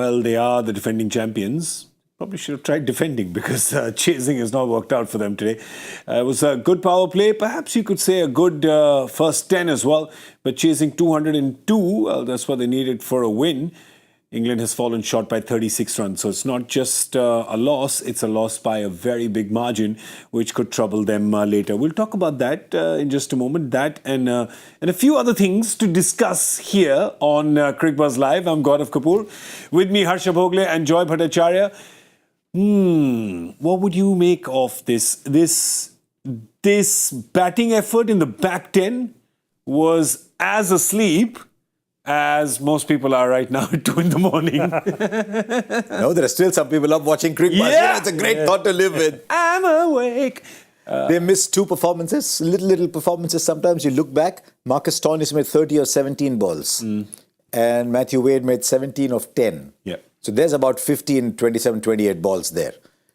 well, they are the defending champions. Probably should have tried defending because chasing has not worked out for them today. It was a good power play. Perhaps you could say a good first 10 as well. But chasing 202, well, that's what they needed for a win. England has fallen short by 36 runs. So it's not just a loss, it's a loss by a very big margin, which could trouble them later. We'll talk about that in just a moment. That and a few other things to discuss here on Cricbuzz Live. I'm Gaurav Kapur. With me, Harsha Bhogle and Joy Bhattacharya. What would you make of this batting effort in the back 10 was as asleep as most people are right now at 2 in the morning. No, there are still some people up watching Cricbuzz. Yeah. It's a great thought to live with. I'm awake. They missed 2 performances, little performances. Sometimes you look back, Marcus Stoinis made 30 or 17 balls. And Matthew Wade made 17 of 10. Yeah. So there's about 15, 27, 28 balls there,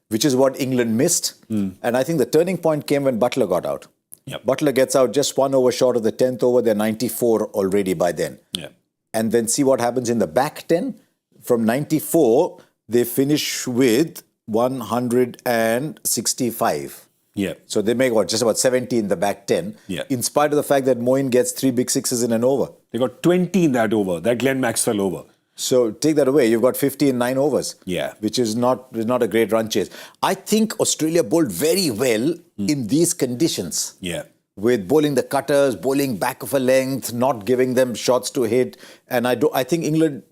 which is what England missed. And I think the turning point came when Buttler got out. Yep. Buttler gets out just 1 over short of the 10th over. They're 94 already by then. Yeah. And then see what happens in the back 10. From 94, they finish with 165. Yeah. So they make just about 70 in the back 10. Yeah. In spite of the fact that Moeen gets 3 big sixes in an over. They got 20 in that over, that Glenn Maxwell over. So take that away. You've got 50 in 9 overs. Yeah. Which is not a great run chase. I think Australia bowled very well in these conditions. Yeah. With bowling the cutters, bowling back of a length, not giving them shots to hit. And I think England,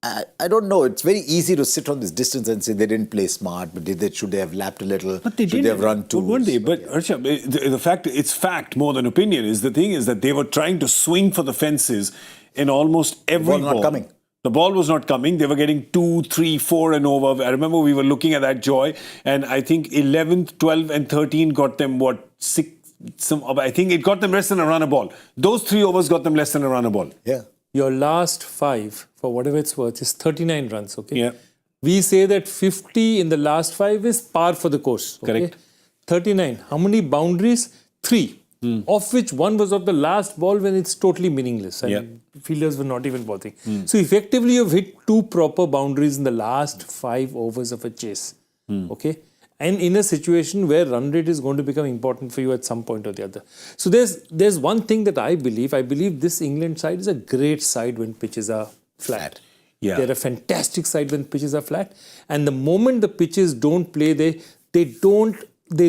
I don't know, it's very easy to sit on this distance and say they didn't play smart, but should they have lapped a little? But they should they have run 2? Weren't they? But Harsha, the fact, it's fact more than opinion, is the thing is that they were trying to swing for the fences in almost every ball. The ball not coming. The ball was not coming. They were getting 2, 3, 4 and over. I remember we were looking at that, Joy, and I think 11th, 12 and 13 got them, 6? I think it got them less than a run a ball. Those 3 overs got them less than a run a ball. Yeah. Your last 5, for whatever it's worth, is 39 runs, okay? Yeah. We say that 50 in the last 5 is par for the course. Okay? Correct. 39. How many boundaries? 3. Of which 1 was of the last ball when it's totally meaningless. And fielders were not even bothering. So effectively, you've hit 2 proper boundaries in the last 5 overs of a chase. Okay? And in a situation where run rate is going to become important for you at some point or the other. So there's one thing that I believe this England side is a great side when pitches are flat. Yeah. They're a fantastic side when pitches are flat. And the moment the pitches don't play, they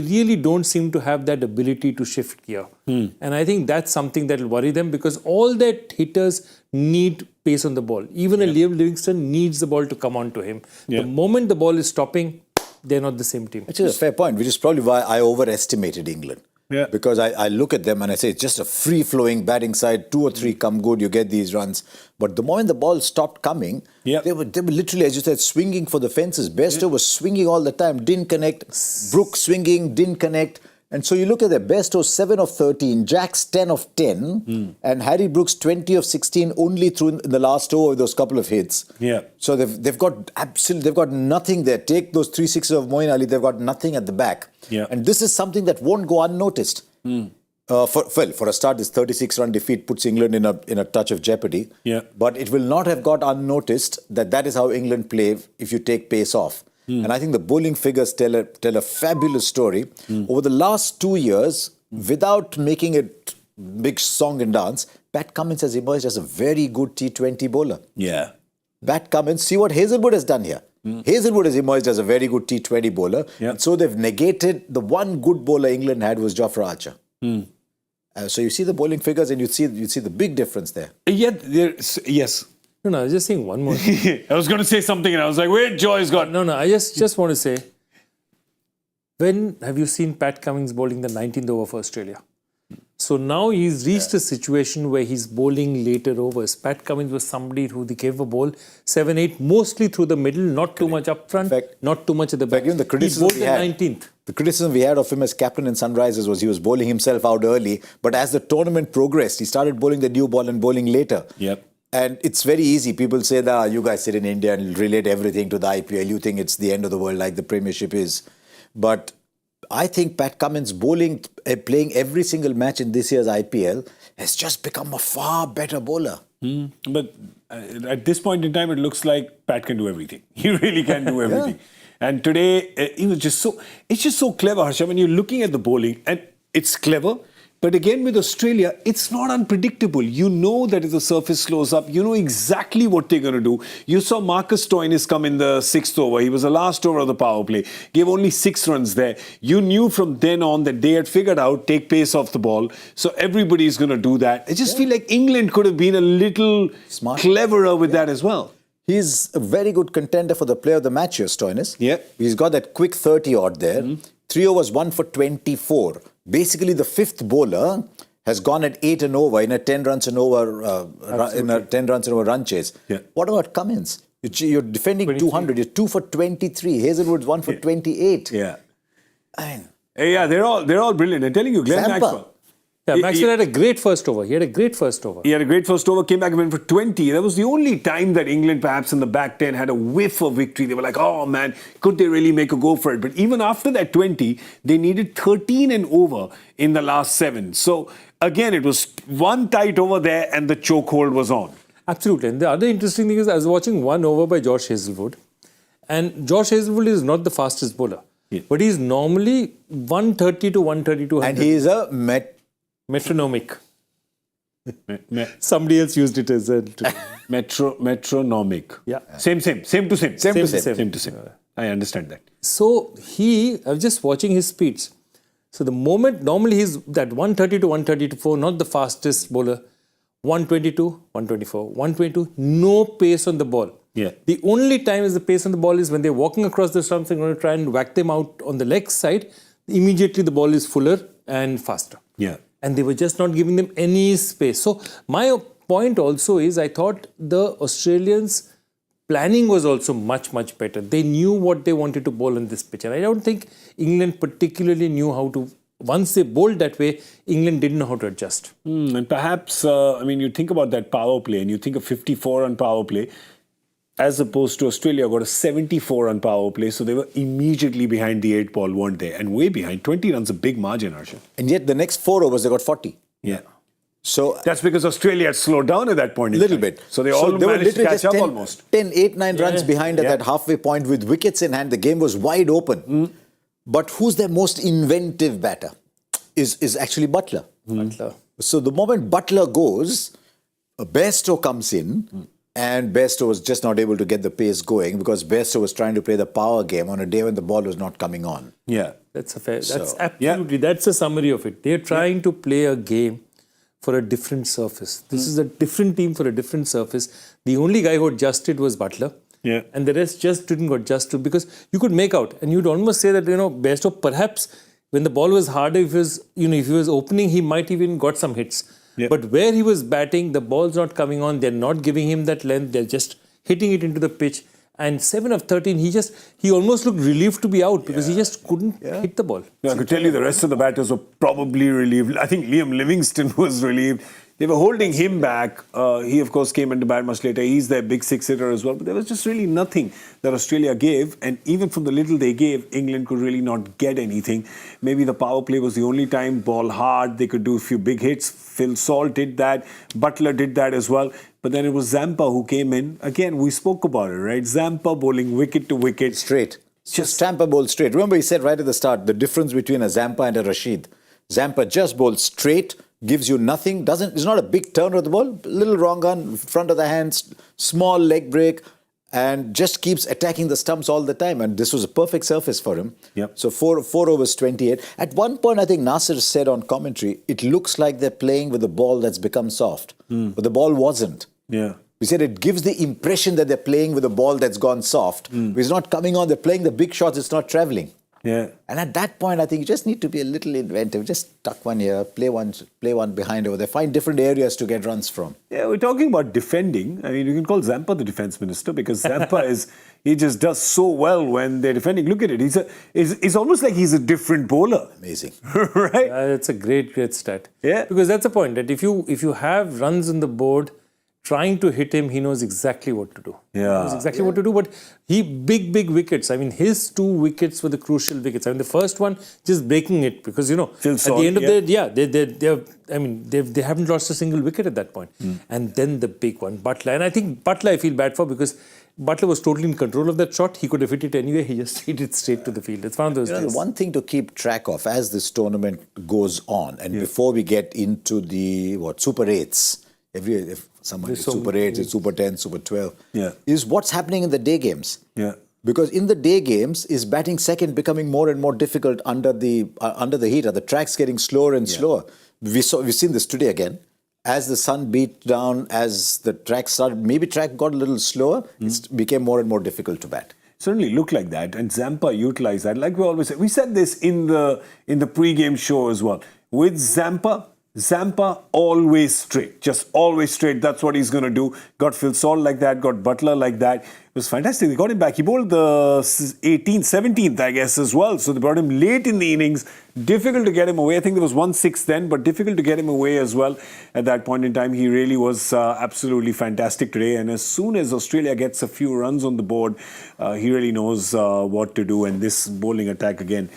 really don't seem to have that ability to shift gear. And I think that's something that will worry them because all that hitters need pace on the ball. Even a Liam Livingstone needs the ball to come on to him. The moment the ball is stopping, they're not the same team. Which is a fair point, which is probably why I overestimated England. Yeah. Because I look at them and I say it's just a free-flowing batting side. 2 or 3 come good, you get these runs. But the moment the ball stopped coming, they were literally, as you said, swinging for the fences. Bairstow was swinging all the time, didn't connect. Brooks swinging, didn't connect. And so you look at that, Bairstow 7 of 13, Jacks 10 of 10, and Harry Brooks 20 of 16 only through in the last over with those couple of hits. Yeah. So they've got nothing there. Take those 3 sixes of Moeen Ali, they've got nothing at the back. Yeah. And this is something that won't go unnoticed. For a start, this 36-run defeat puts England in a touch of jeopardy. Yeah. But it will not have got unnoticed that is how England play if you take pace off. And I think the bowling figures tell a fabulous story. Over the last 2 years, without making it big song and dance, Pat Cummins has emerged as a very good T20 bowler. Yeah. Pat Cummins, see what Hazelwood has done here. Hazelwood has emerged as a very good T20 bowler. Yeah. And so they've negated the one good bowler England had was Jofra Archer. So you see the bowling figures and you see the big difference there. Yet, yes. No, I was just saying one more thing. I was going to say something and I was like, wait, Joy's got... No, I just want to say, when have you seen Pat Cummins bowling the 19th over for Australia? So now he's reached a situation where he's bowling later overs. Pat Cummins was somebody who they gave a ball 7-8, mostly through the middle, not too much up front, not too much at the back. Even the criticism he bowled the 19th. The criticism we had of him as captain in Sunrisers was he was bowling himself out early, but as the tournament progressed, he started bowling the new ball and bowling later. Yep. And it's very easy. People say that you guys sit in India and relate everything to the IPL. You think it's the end of the world like the Premiership is. But I think Pat Cummins playing every single match in this year's IPL has just become a far better bowler. But at this point in time, it looks like Pat can do everything. He really can do everything. And today, it's just so clever, Harsha, when you're looking at the bowling, and it's clever. But again, with Australia, it's not unpredictable. You know that if the surface slows up, you know exactly what they're going to do. You saw Marcus Stoinis come in the 6th over. He was the last over of the power play. Gave only 6 runs there. You knew from then on that they had figured out take pace off the ball. So everybody's going to do that. I just feel like England could have been a little cleverer with that as well. He's a very good contender for the player of the match here, Stoinis. Yeah. He's got that quick 30 odd there. 3 overs, 1 for 24. Basically, the 5th bowler has gone at 8 and over in a 10 runs and over run chase. Yeah. What about Cummins? You're defending 23. 200. You're 2 for 23. Hazelwood's 1 for 28. Yeah. I mean, Yeah, they're all brilliant. I'm telling you, Glenn Zampa. Maxwell. Yeah, Maxwell had a great first over. He had a great first over. He had a great first over, came back and went for 20. That was the only time that England, perhaps in the back 10, had a whiff of victory. They were like, oh man, could they really make a go for it? But even after that 20, they needed 13 and over in the last 7. So again, it was one tight over there and the chokehold was on. Absolutely. And the other interesting thing is I was watching 1 over by Josh Hazlewood. And Josh Hazlewood is not the fastest bowler. Yeah. But he's normally 130 to 132. and he is a metronomic. Somebody else used it as a Metronomic. Yeah. Same to same. Same to Same. I understand that. So I was just watching his speeds. So the moment, normally he's that 130 to 134, not the fastest bowler. 122, 124, 122, no pace on the ball. Yeah. The only time is the pace on the ball is when they're walking across the stumps and going to try and whack them out on the leg side. Immediately the ball is fuller and faster. Yeah. And they were just not giving them any space. So my point also is I thought the Australians' planning was also much, much better. They knew what they wanted to bowl on this pitch. And I don't think England particularly knew how to. Once they bowled that way, England didn't know how to adjust. And perhaps, you think about that power play and you think of 54 on power play, as opposed to Australia got a 74 on power play. So they were immediately behind the 8 ball, weren't they? And way behind. 20 runs, a big margin, Harsha. And yet the next 4 overs, they got 40. Yeah. So That's because Australia had slowed down at that point. A little bit. So they all managed to catch up 10, almost. 8, 9 runs behind at that halfway point with wickets in hand. The game was wide open. But who's their most inventive batter? Is actually Buttler. Buttler. So the moment Buttler goes, Bairstow comes in, and Bairstow was just not able to get the pace going because Bairstow was trying to play the power game on a day when the ball was not coming on. Yeah. That's absolutely, that's a summary of it. They're trying to play a game for a different surface. This is a different team for a different surface. The only guy who adjusted was Buttler. Yeah. And the rest just didn't adjust to because you could make out. And you'd almost say that, Bairstow perhaps when the ball was harder, if he was opening, he might even got some hits. Yeah. But where he was batting, the ball's not coming on. They're not giving him that length. They're just hitting it into the pitch. And 7 of 13, he almost looked relieved to be out because he just couldn't hit the ball. I could tell you the rest of the batters were probably relieved. I think Liam Livingstone was relieved. They were holding him back. He, of course, came into bat much later. He's their big 6-hitter as well. But there was just really nothing that Australia gave. And even from the little they gave, England could really not get anything. Maybe the power play was the only time, ball hard. They could do a few big hits. Phil Salt did that. Buttler did that as well. But then it was Zampa who came in. Again, we spoke about it, right? Zampa bowling wicket to wicket. Straight. Just Zampa bowled straight. Remember, he said right at the start, the difference between a Zampa and a Rashid. Zampa just bowls straight. Gives you nothing, it's not a big turn of the ball, a little wrong on front of the hands, small leg break, and just keeps attacking the stumps all the time. And this was a perfect surface for him. Yep. So 4 overs, 28. At one point, I think Nasser said on commentary, it looks like they're playing with a ball that's become soft. But the ball wasn't. Yeah. We said it gives the impression that they're playing with a ball that's gone soft. It's not coming on, they're playing the big shots, it's not travelling. Yeah. And at that point, I think you just need to be a little inventive. Just tuck one here, play one behind over there. Find different areas to get runs from. Yeah, we're talking about defending. I mean, you can call Zampa the defence minister because Zampa he just does so well when they're defending. Look at it. It's almost like he's a different bowler. Amazing. Right? That's a great stat. Yeah. Because that's the point, that if you have runs on the board, trying to hit him, he knows exactly what to do. Yeah. He knows exactly what to do, but big wickets. I mean, his 2 wickets were the crucial wickets. I mean, the first one, just breaking it because, at the end of they haven't lost a single wicket at that point. And then the big one, Buttler. And I think Buttler I feel bad for because Buttler was totally in control of that shot. He could have hit it anyway. He just hit it straight to the field. It's one of those things. The one thing to keep track of as this tournament goes on, and before we get into the Super 8s, if someone is Super 8s, it's Super 10, Super 12, is what's happening in the day games. Yeah. Because in the day games, is batting second becoming more and more difficult under the heat? Are the tracks getting slower and slower? We've seen this today again. As the sun beat down, as the track started, maybe track got a little slower, it became more and more difficult to bat. Certainly looked like that, and Zampa utilized that. Like we always say, we said this in the pre-game show as well. With Zampa always straight, just always straight. That's what he's going to do. Got Phil Salt like that, got Buttler like that. It was fantastic. They got him back. He bowled the 17th, I guess, as well. So they brought him late in the innings. Difficult to get him away. I think there was 1/6 then, but difficult to get him away as well at that point in time. He really was absolutely fantastic today. And as soon as Australia gets a few runs on the board, he really knows what to do. And this bowling attack again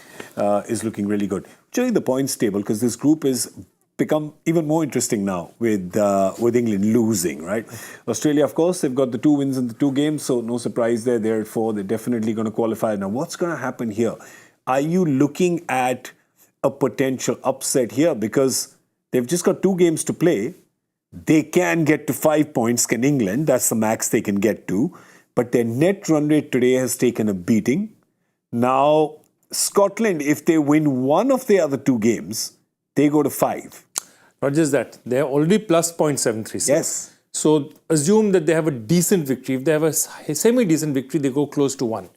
is looking really good. Checking the points table, because this group is become even more interesting now with England losing, right? Australia, of course, they've got the 2 wins in the 2 games, so no surprise there. They're at 4. They're definitely going to qualify. Now, what's going to happen here? Are you looking at a potential upset here? Because they've just got 2 games to play. They can get to 5 points, can England? That's the max they can get to. But their net run rate today has taken a beating. Now, Scotland, if they win one of the other 2 games, they go to 5. Not just that, they're already plus 0.736. Yes. So assume that they have a decent victory. If they have a semi-decent victory, they go close to 1.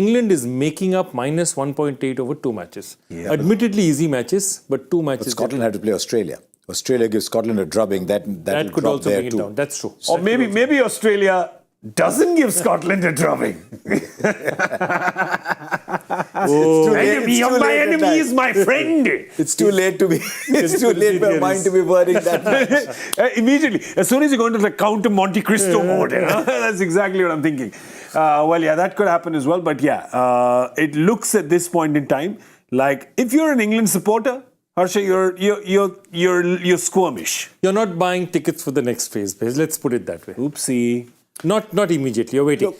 England is making up minus 1.8 over 2 matches. Yeah. Admittedly easy matches, but 2 matches. But Scotland had to play Australia. Australia gives Scotland a drubbing. That could also bring it down. That's true. Or maybe Australia doesn't give Scotland a drubbing. My enemy is my friend. It's too late to be. It's too late for your mind to be wording that much. Immediately, as soon as you go into the counter Monte Cristo mode, that's exactly what I'm thinking. That could happen as well. But it looks at this point in time like if you're an England supporter, Harsha, you're squirmish. You're not buying tickets for the next phase. Let's put it that way. Oopsie. Not immediately. You're waiting. Look,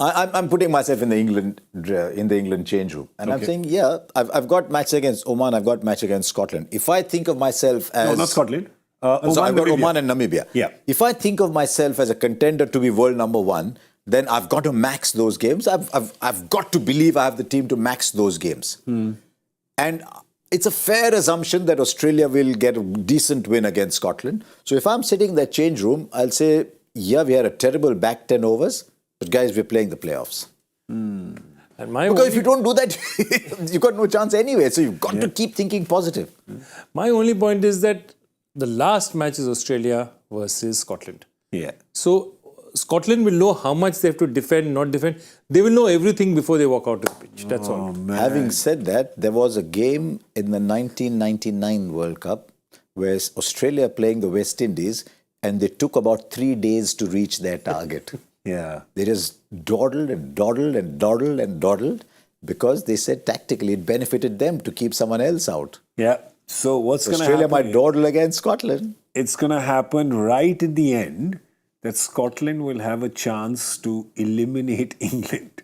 I'm putting myself in the England change room, and I'm saying, I've got match against Oman. I've got match against Scotland. If I think of myself as not Scotland. I've got Oman and Namibia. Yeah. If I think of myself as a contender to be world number 1, then I've got to max those games. I've got to believe I have the team to max those games. And it's a fair assumption that Australia will get a decent win against Scotland. So if I'm sitting in that change room, I'll say, we had a terrible back 10 overs, but guys, we're playing the playoffs. Because if you don't do that, you've got no chance anyway. So you've got to keep thinking positive. My only point is that the last match is Australia versus Scotland. Yeah. So Scotland will know how much they have to defend, not defend. They will know everything before they walk out of the pitch. That's all. Man. Having said that, there was a game in the 1999 World Cup where Australia playing the West Indies, and they took about 3 days to reach their target. Yeah. They just dawdled and dawdled and dawdled and dawdled because they said tactically it benefited them to keep someone else out. Yeah. So what's going to happen? Australia might dawdle against Scotland. It's going to happen right at the end that Scotland will have a chance to eliminate England.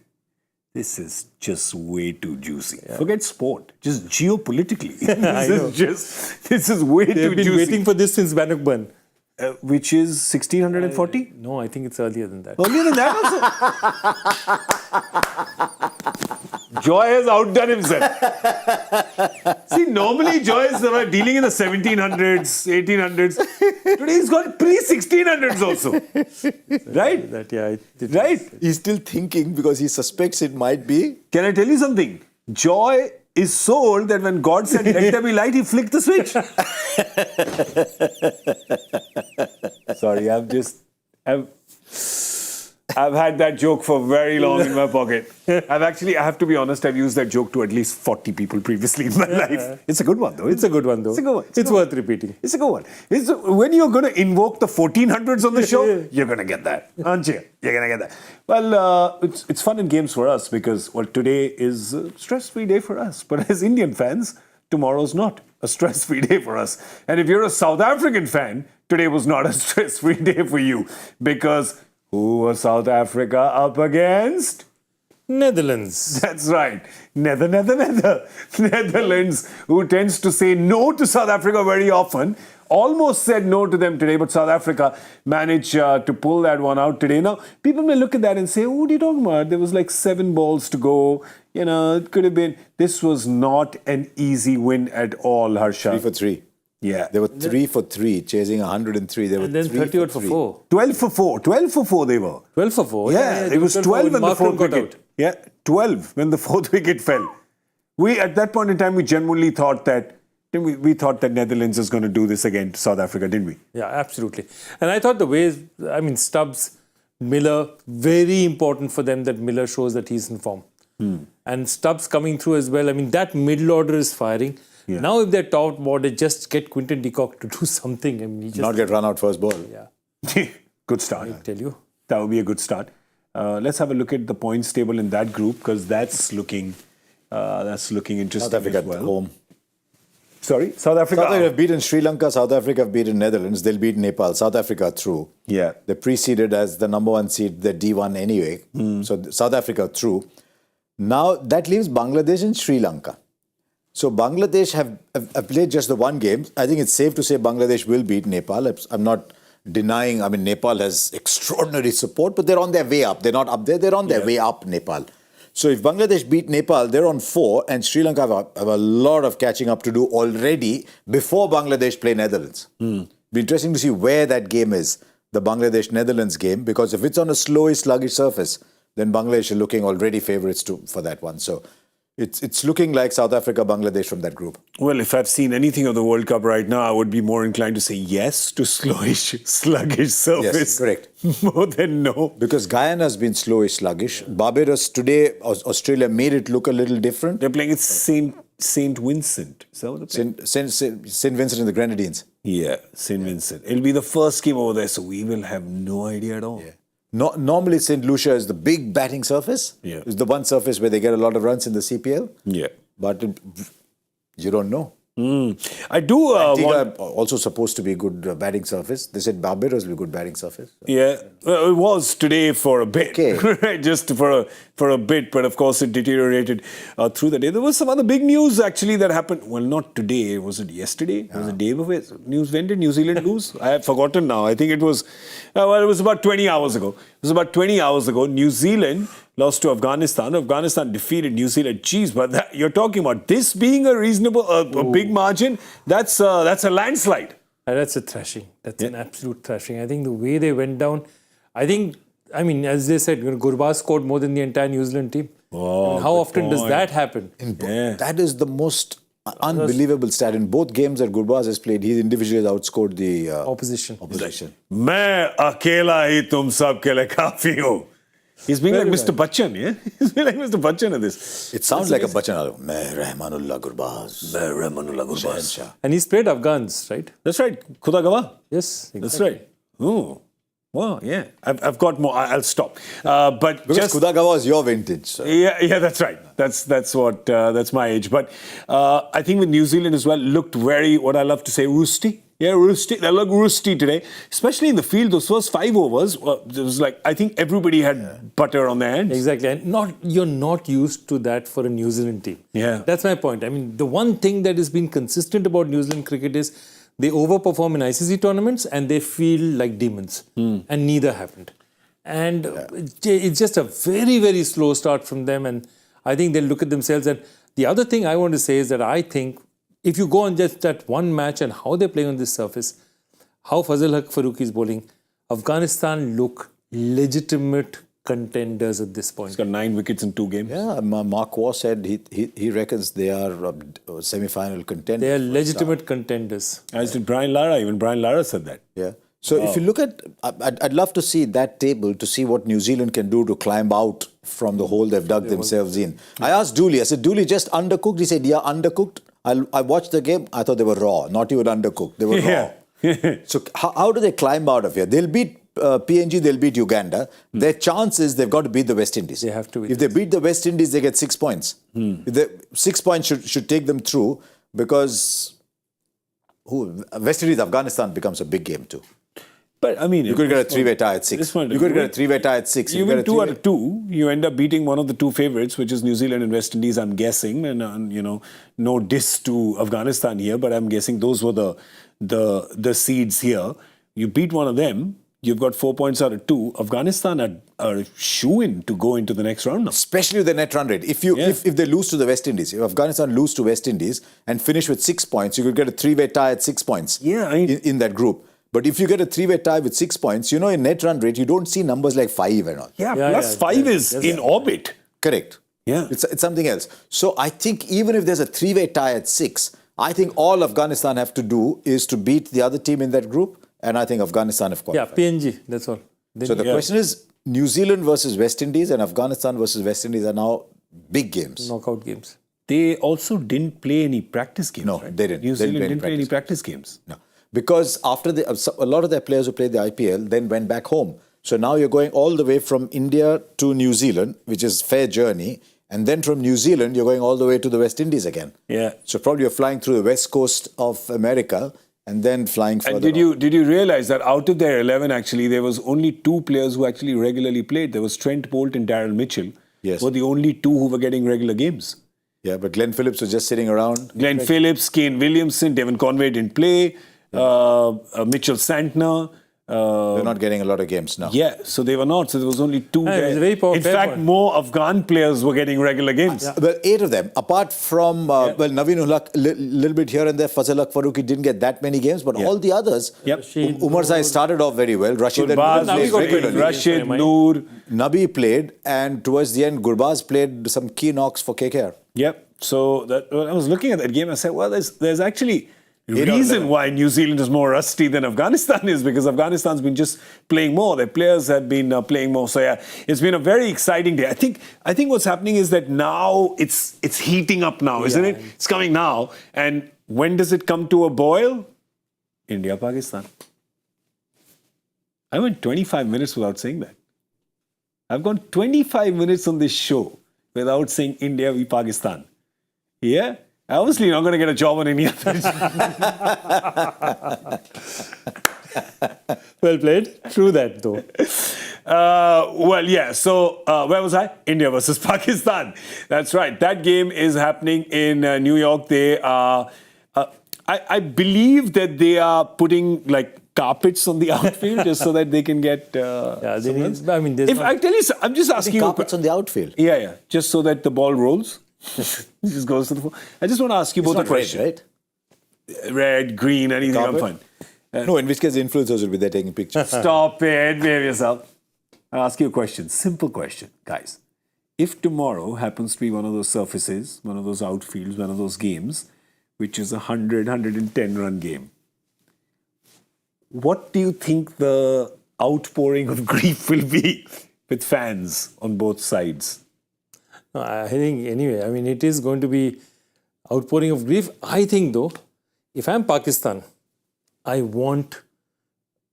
This is just way too juicy. Yeah. Forget sport. Just geopolitically. This is way too juicy. They've been waiting for this since Bannockburn. Which is 1640? No, I think it's earlier than that. Earlier than that also? Joy has outdone himself. See, normally Joy is dealing in the 1700s, 1800s. Today he's got pre-1600s also. Right? Right? He's still thinking because he suspects it might be. Can I tell you something? Joy is so old that when God said, let there be light, he flicked the switch. Sorry, I've had that joke for very long in my pocket. I have to be honest, I've used that joke to at least 40 people previously in my life. It's a good one, though. It's a good one, though. It's a good one. It's worth repeating. It's a good one. When you're going to invoke the 1400s on the show, you're going to get that, aren't you? You're going to get that. Well, it's fun and games for us because, well, today is a stress-free day for us. But as Indian fans, tomorrow's not a stress-free day for us. And if you're a South African fan, today was not a stress-free day for you because who was South Africa up against? Netherlands. That's right. Netherlands, who tends to say no to South Africa very often, almost said no to them today, but South Africa managed to pull that one out today. Now, people may look at that and say, oh, what are you talking about? There was like 7 balls to go. You know, it could have been. This was not an easy win at all, Harsha. 3 for 3. Yeah. They were 3 for 3, chasing 103. They were And then 3 30 for 4. 12 for 4. 12 for 4 they were. 12 for 4. Yeah, it was 12 when the fourth wicket. Yeah, 12 when the fourth wicket fell. We, at that point in time, we genuinely thought that, we thought that Netherlands is going to do this again to South Africa, didn't we? Yeah, absolutely. And I thought the way, Stubbs, Miller, very important for them that Miller shows that he's in form. And Stubbs coming through as well. That middle order is firing. Yeah. Now, if they're top order, just get Quinton de Kock to do something. He just not get run out first ball. Yeah. Good start. I tell you. That would be a good start. Let's have a look at the points table in that group because that's looking interesting South Africa as well. at home. Sorry? South Africa. South Africa have beaten Sri Lanka. South Africa have beaten Netherlands. They'll beat Nepal. South Africa through. Yeah. They preceded as the number 1 seed, the D1 anyway. So South Africa through. Now that leaves Bangladesh and Sri Lanka. So Bangladesh have played just the one game. I think it's safe to say Bangladesh will beat Nepal. I'm not denying, Nepal has extraordinary support, but they're on their way up. They're not up there, they're on their way up, Nepal. So if Bangladesh beat Nepal, they're on 4, and Sri Lanka have a lot of catching up to do already before Bangladesh play Netherlands. Be interesting to see where that game is, the Bangladesh-Netherlands game, because if it's on a slowish, sluggish surface, then Bangladesh are looking already favourites for that one. So it's looking like South Africa, Bangladesh from that group. Well, if I've seen anything of the World Cup right now, I would be more inclined to say yes to slowish, sluggish surface. Yes, correct. More than no. Because Guyana has been slowish, sluggish. Barbados today, Australia made it look a little different. They're playing at St. Vincent. Is that what they're playing? St. Vincent and the Grenadines. Yeah, St. Vincent. It'll be the first game over there, so we will have no idea at all. Yeah. Normally, St. Lucia is the big batting surface. Yeah. It's the one surface where they get a lot of runs in the CPL. Yeah. But you don't know. I do Antigua also supposed to be a good batting surface. They said Barbados will be a good batting surface. Yeah, well, it was today for a bit, Okay. right? Just for a bit, but of course it deteriorated through the day. There was some other big news actually that happened. Well, not today. Was it yesterday? Was it day before? News? When did New Zealand lose? I have forgotten now. I think it was. It was about 20 hours ago. It was about 20 hours ago. New Zealand lost to Afghanistan. Afghanistan defeated New Zealand. Jeez, but you're talking about this being a reasonable, a big margin. That's a landslide. That's a thrashing. That's an absolute thrashing. I think the way they went down, as they said, Gurbaz scored more than the entire New Zealand team. Oh, how often does that happen? That is the most unbelievable stat. In both games that Gurbaz has played, he individually has outscored the opposition. मैं अकेला ही तुम सब के लिए काफी हूँ. He's being like Mr. Bachchan, yeah? He's being like Mr. Bachchan in this. It sounds like a Bachchan. Main Rahmanullah Gurbaz. Main Rahmanullah Gurbaz. And he's played Afghans, right? That's right. Khuda Gawah. Yes, exactly. That's right. Oh, wow, yeah. I've got more. I'll stop. But because Khuda Gawah is your vintage. So. Yeah, that's right. That's my age. But I think with New Zealand as well, looked very, what I love to say, roosty. Yeah, roosty. They look roosty today, especially in the field. Those first 5 overs, it was like, I think everybody had butter on their hands. Exactly. And you're not used to that for a New Zealand team. Yeah. That's my point. The one thing that has been consistent about New Zealand cricket is they overperform in ICC tournaments and they feel like demons. And neither happened. And it's just a very, very slow start from them. And I think they'll look at themselves. And the other thing I want to say is that I think if you go on just that one match and how they play on this surface, how Fazil Haq Farooqi is bowling, Afghanistan look legitimate contenders at this point. He's got 9 wickets in 2 games. Yeah, Mark Waugh said he reckons they are semi-final contenders. They are legitimate contenders. As did Brian Lara. Even Brian Lara said that. Yeah. So if you look at, I'd love to see that table to see what New Zealand can do to climb out from the hole they've dug themselves in. I asked Dooley, I said, Dooley, just undercooked? He said, yeah, undercooked. I watched the game. I thought they were raw, not even undercooked. They were raw. So how do they climb out of here? They'll beat PNG, they'll beat Uganda. Their chance is they've got to beat the West Indies. They have to beat If they beat the West Indies, they get 6 points. 6 points should take them through because West Indies, Afghanistan becomes a big game too. But I mean, You could get a three-way tie at 6. You could get a three-way tie at 6. You win 2 out of 2. You end up beating one of the 2 favourites, which is New Zealand and West Indies, I'm guessing. And you know, no diss to Afghanistan here, but I'm guessing those were the seeds here. You beat one of them, you've got 4 points out of 2. Afghanistan are shoo-in to go into the next round now. Especially with the net run rate. If they lose to the West Indies, if Afghanistan lose to West Indies and finish with 6 points, you could get a three-way tie at 6 points. Yeah, in that group. But if you get a three-way tie with 6 points, you know, in net run rate, you don't see numbers like 5 and all. Yeah, plus 5 is in orbit. Correct. Yeah. It's something else. So I think even if there's a three-way tie at 6, I think all Afghanistan have to do is to beat the other team in that group. And I think Afghanistan have qualified. Yeah, PNG, that's all. So the question is, New Zealand versus West Indies and Afghanistan versus West Indies are now big games. Knockout games. They also didn't play any practice games. No, right? they didn't. New They Zealand didn't play any practice games. No. Because after a lot of their players who played the IPL then went back home. So now you're going all the way from India to New Zealand, which is a fair journey. And then from New Zealand, you're going all the way to the West Indies again. Yeah. So probably you're flying through the west coast of America and then flying further. And did you realize that out of their 11, actually, there was only 2 players who actually regularly played? There was Trent Bolt and Daryl Mitchell. Yes. Were the only 2 who were getting regular games. Yeah, but Glenn Phillips was just sitting around. Glenn Phillips, Kane Williamson, Devon Conway didn't play. Mitchell Santner. They're not getting a lot of games now. Yeah, so they were not. So there was only 2 Yeah, it there. was a very In fact, point. more Afghan players were getting regular games. Well, 8 of them. Apart from, Naveen Ulhaq, little bit here and there. Fazal Haq Farooqi didn't get that many games, but all the others. Yep. Umar Zai started off very well. Rashid and Gurbaz played played, regularly. Rashid, Noor. Nabi played, and towards the end, Gurbaz played some key knocks for KKR. Yep. So when I was looking at that game, I said, well, there's actually a 8 out of reason 11. why New Zealand is more rusty than Afghanistan is, because Afghanistan's been just playing more. Their players have been playing more. So yeah, it's been a very exciting day. I think what's happening is that now it's heating up now, isn't it? It's coming now. And when does it come to a boil? India, Pakistan. I went 25 minutes without saying that. I've gone 25 minutes on this show without saying India v Pakistan. Yeah? Obviously, you're not going to get a job on any other. Well played. True that, though. So where was I? India versus Pakistan. That's right. That game is happening in New York. They are. I believe that they are putting like carpets on the outfield just so that they can get. Yeah, they need, I mean, there's If I tell you, I'm just asking you. Carpets on the outfield. Yeah. Just so that the ball rolls. It just goes to the floor. I just want to ask you both a question. Red, right? Red, green, anything. Carpet? I'm fine. No, in which case the influencers will be there taking pictures. Stop it, behave yourself. I'll ask you a question, simple question, guys. If tomorrow happens to be one of those surfaces, one of those outfields, one of those games, which is a 100, 110 run game, what do you think the outpouring of grief will be with fans on both sides? No, I think, anyway, I mean, it is going to be outpouring of grief. I think, though, if I'm Pakistan, I want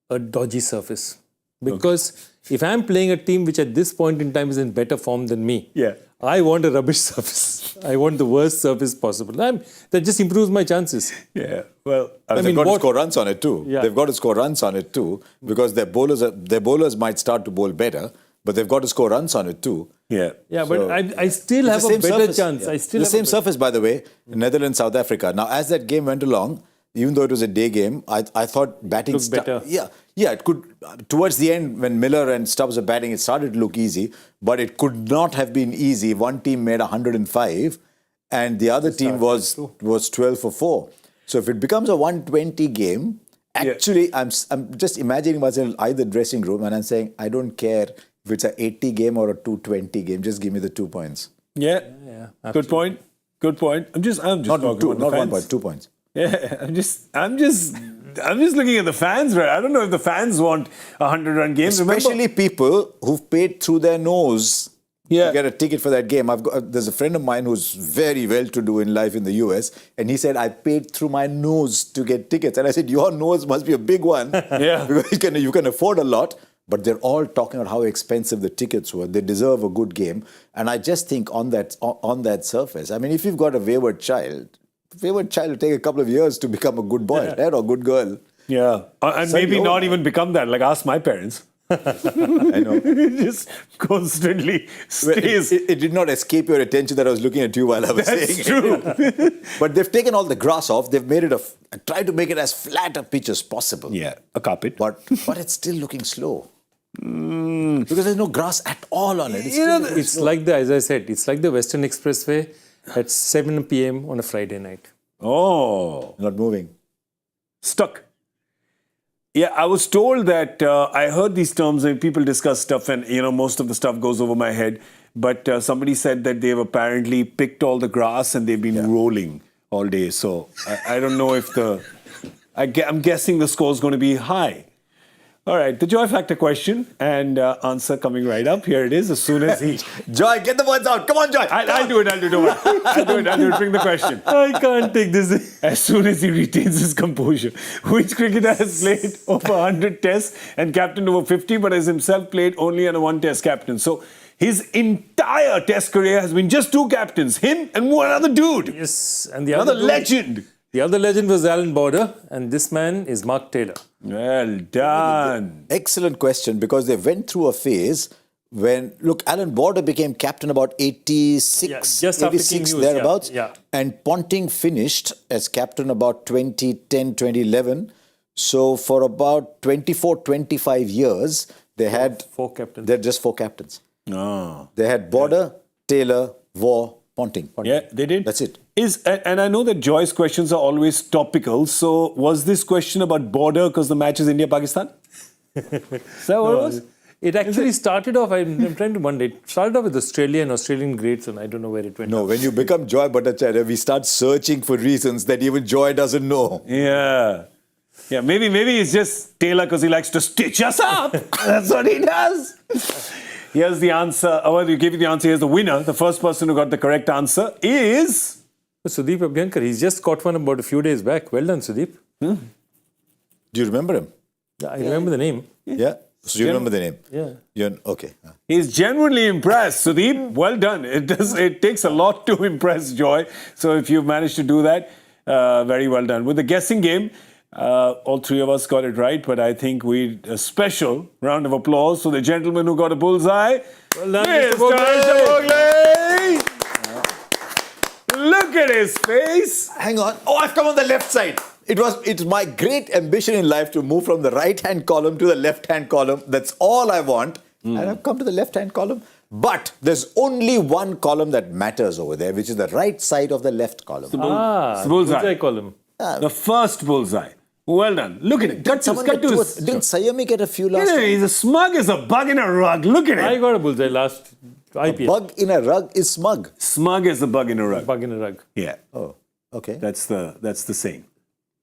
a dodgy surface. Because if I'm playing a team which at this point in time is in better form than me, I want a rubbish surface. I want the worst surface possible. That just improves my chances. Yeah, well, They've got to score runs on it too. Yeah. They've got to score runs on it too, because their bowlers might start to bowl better, but they've got to score runs on it too. Yeah, but I still have a better chance. I still the have same surface, by the way, Netherlands, South Africa. Now, as that game went along, even though it was a day game, I thought batting looked better. Yeah, it could. Towards the end, when Miller and Stubbs were batting, it started to look easy, but it could not have been easy. One team made 105, and the other team was 12 for 4. So if it becomes a 120 game, actually, I'm just imagining myself in either dressing room, and I'm saying, I don't care if it's an 80 game or a 220 game. Just give me the 2 points. Yeah. Good point. I'm just Not talking 2, about not the 1 fans. point, 2 points. Yeah, I'm just I'm just looking at the fans, right? I don't know if the fans want 100-run games. Especially people who've paid through their nose to get a ticket for that game. There's a friend of mine who's very well-to-do in life in the US, and he said, I paid through my nose to get tickets. And I said, your nose must be a big one. Because you can afford a lot. But they're all talking about how expensive the tickets were. They deserve a good game. And I just think on that surface, I mean, if you've got a wayward child will take a couple of years to become a good boy, right? Or good girl. Yeah. And maybe not even become that. Like, ask my parents. I know. It just constantly stays. It did not escape your attention that I was looking at you while I was saying That's true. But they've taken all the grass off. They've made it tried to make it as flat a pitch as possible. Yeah, a carpet. But it's still looking slow. Because there's no grass at all on it. It's like as I said, it's like the Western Expressway at 7 p.m. on a Friday night. Oh. Not moving. Stuck. Yeah, I was told that I heard these terms and people discuss stuff and, most of the stuff goes over my head. But somebody said that they've apparently picked all the grass and they've been rolling all day. So I don't know if I'm guessing the score is going to be high. All right, the Joy Factor question and answer coming right up. Here it is. As soon as he... Joy, get the words out. Come on, Joy. I'll do it. I'll do it. Bring the question. I can't take this. As soon as he retains his composure. Which cricketer has played over 100 tests and captained over 50 but has himself played only on a one-test captain? So his entire test career has been just two captains. Him and one other dude. Yes. And the Another other dude, legend. The other legend was Alan Border, and this man is Mark Taylor. Well done. Excellent question, because they went through a phase when, Alan Border became captain about 86, just after 86 King Hughes, thereabouts. yeah. And Ponting finished as captain about 2010, 2011. So for about 24, 25 years, they had... Four captains. They're just four captains. Oh. They had Border, Taylor, Waugh, Ponting. Yeah, they did. That's it. And I know that Joy's questions are always topical. So was this question about border because the match is India-Pakistan? Is that what it was? It actually started off, I'm trying to wonder, it started off with Australian greats, and I don't know where it went. No, when you become Joy Bhattacharya, we start searching for reasons that even Joy doesn't know. Yeah. Yeah, maybe it's just Taylor because he likes to stitch us up. That's what he does. Here's the answer. Well, you gave you the answer. Here's the winner. The first person who got the correct answer is... Sudeep Abhyankar. He's just caught one about a few days back. Well done, Sudeep. Do you remember him? I remember the name. Yeah? So you remember the name? Yeah. Okay. He's genuinely impressed. Sudeep, well done. It takes a lot to impress Joy. So if you've managed to do that, very well done. With the guessing game, all three of us got it right, but I think a special round of applause for the gentleman who got a bullseye. Well done, Mr. Harsha Bhogle. Look at his face. Hang on. Oh, I've come on the left side. It's my great ambition in life to move from the right-hand column to the left-hand column. That's all I want. And I've come to the left-hand column. But there's only one column that matters over there, which is the right side of the left column. It's the bullseye column. The first bullseye. Well done. Look at it. Didn't Sayami get a few last time? He's as smug as a bug in a rug. Look at it. I got a bullseye last IPL. A bug in a rug is smug. Smug as a bug in a rug. Bug in a rug. Yeah. Oh, okay. That's the saying.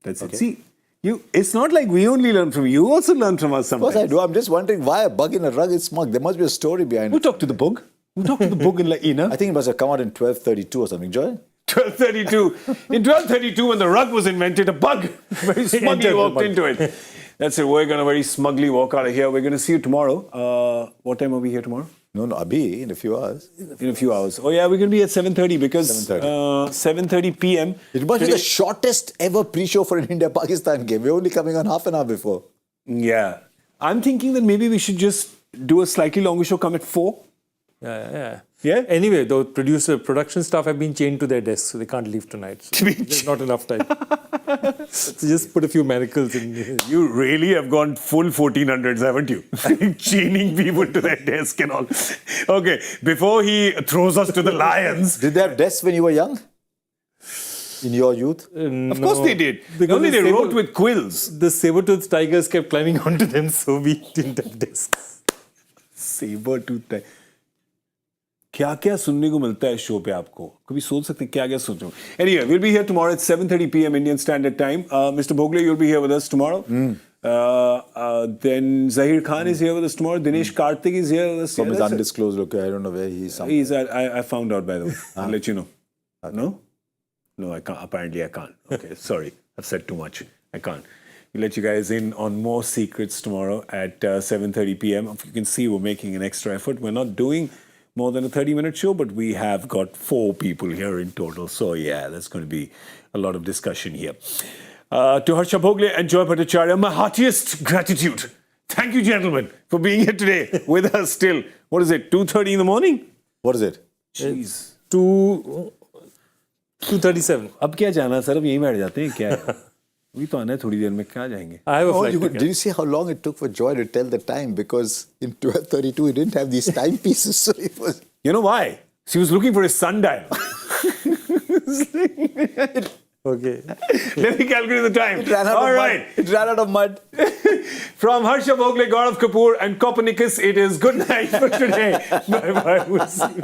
That's it. See, it's not like we only learn from you. You also learn from us sometimes. Of course I do. I'm just wondering why a bug in a rug is smug. There must be a story behind We'll it. talk to the bug. We'll talk to the bug and let you know. I think it must have come out in 1232 or something, Joy? 1232. In 1232, when the rug was invented, a bug very smugly walked into it. That's it. We're going to very smugly walk out of here. We're going to see you tomorrow. What time are we here tomorrow? No, Abhi, in a few hours. In a few hours. Oh, yeah, we're going to be at 7:30 because 7:30 p.m. It must be the shortest ever pre-show for an India-Pakistan game. We're only coming on half an hour before. Yeah. I'm thinking that maybe we should just do a slightly longer show, come at 4. Yeah. Yeah? Anyway, the production staff have been chained to their desks, so they can't leave tonight. So there's not enough time. So just put a few manacles in. You really have gone full 1400s, haven't you? Chaining people to their desk and all. Okay, before he throws us to the lions. Did they have desks when you were young? In your youth? Of course they did. Because Only they wrote with quills. The saber-toothed tigers kept climbing onto them, so we didn't have desks. Saber-toothed tiger. क्या क्या सुनने को मिलता है show पे आपको कभी सोच सकते हैं क्या क्या सोचो anyway we'll be here tomorrow at 7:30 p.m. Indian Standard Time. Mr. Bhogle, you'll be here with us tomorrow. Then Zahir Khan is here with us tomorrow. Dinesh Karthik is here with us. From his undisclosed location, I don't know where he's somewhere. He's I found out by the way. I'll let you know. No, I can't. Apparently I can't. Okay, sorry, I've said too much. I can't. We'll let you guys in on more secrets tomorrow at 7:30 p.m. You can see we're making an extra effort. We're not doing more than a 30-minute show, but we have got 4 people here in total. So yeah, there's going to be a lot of discussion here. To Harsha Bhogle and Joy Bhattacharya, my heartiest gratitude. Thank you, gentlemen, for being here today with us till, what is it, 2:30 in the morning? What is it? Jeez. 2:37. अब क्या जाना sir, अब यहीं बैठ जाते हैं क्या है? अभी तो आना है थोड़ी देर में, क्या जाएंगे? I have a flight Did ticket. you see how long it took for Joy to tell the time? Because in 12:32 he didn't have these timepieces, so it was. You know why? She was looking for his sundial. Okay. Let me calculate the time. It ran out All of right. mud. It ran out of mud. From Harsha Bhogle, Gaurav Kapur and Copernicus, it is good night for today. Bye-bye. We'll see you.